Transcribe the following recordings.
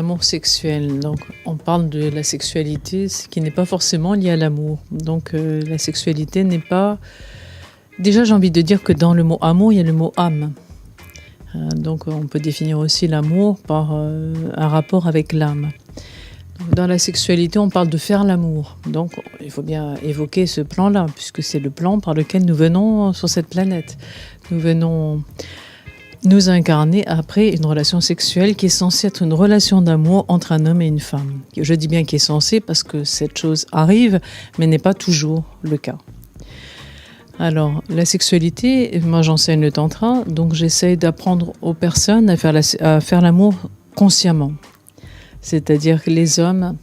l'amour sexuel. Donc, on parle de la sexualité, ce qui n'est pas forcément lié à l'amour. Donc, la sexualité n'est pas... Déjà, j'ai envie de dire que dans le mot amour, il y a le mot âme. Donc, on peut définir aussi l'amour par un rapport avec l'âme. Dans la sexualité, on parle de faire l'amour. Donc, il faut bien évoquer ce plan-là, puisque c'est le plan par lequel nous venons sur cette planète. Nous venons nous incarner après une relation sexuelle qui est censée être une relation d'amour entre un homme et une femme. Je dis bien qui est censée parce que cette chose arrive, mais n'est pas toujours le cas. Alors, la sexualité, moi j'enseigne le tantra, donc j'essaye d'apprendre aux personnes à faire l'amour consciemment. C'est-à-dire que les hommes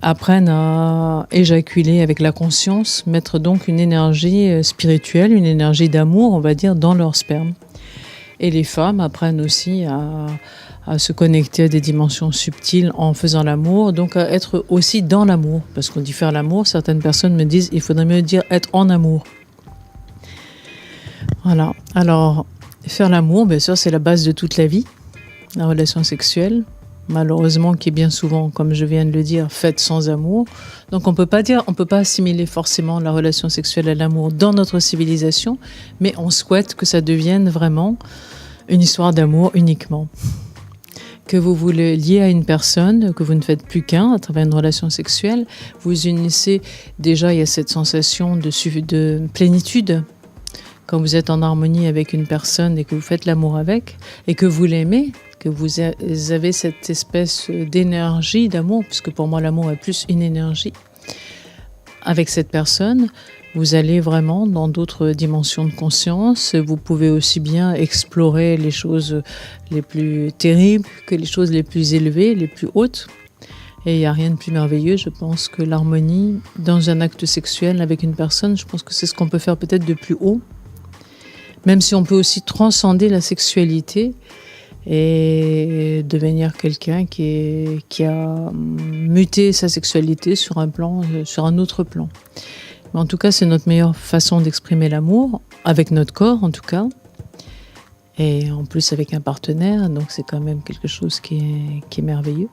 apprennent à éjaculer avec la conscience, mettre donc une énergie spirituelle, une énergie d'amour, on va dire, dans leur sperme. Et les femmes apprennent aussi à se connecter à des dimensions subtiles en faisant l'amour, donc à être aussi dans l'amour. Parce qu'on dit faire l'amour, certaines personnes me disent il faudrait mieux dire être en amour. Voilà. Alors, faire l'amour, bien sûr, c'est la base de toute la vie, la relation sexuelle. Malheureusement, qui est bien souvent, comme je viens de le dire, faite sans amour. Donc on peut pas assimiler forcément la relation sexuelle à l'amour dans notre civilisation, mais on souhaite que ça devienne vraiment une histoire d'amour uniquement. Que vous vous liez à une personne, que vous ne faites plus qu'un à travers une relation sexuelle, vous unissez, déjà il y a cette sensation de plénitude, quand vous êtes en harmonie avec une personne et que vous faites l'amour avec, et que vous l'aimez, que vous avez cette espèce d'énergie, d'amour, puisque pour moi l'amour est plus une énergie. Avec cette personne, vous allez vraiment dans d'autres dimensions de conscience. Vous pouvez aussi bien explorer les choses les plus terribles que les choses les plus élevées, les plus hautes. Et il n'y a rien de plus merveilleux, je pense, que l'harmonie dans un acte sexuel avec une personne. Je pense que c'est ce qu'on peut faire peut-être de plus haut. Même si on peut aussi transcender la sexualité et devenir quelqu'un qui a muté sa sexualité sur un autre plan. Mais en tout cas, c'est notre meilleure façon d'exprimer l'amour, avec notre corps en tout cas, et en plus avec un partenaire, donc c'est quand même quelque chose qui est merveilleux.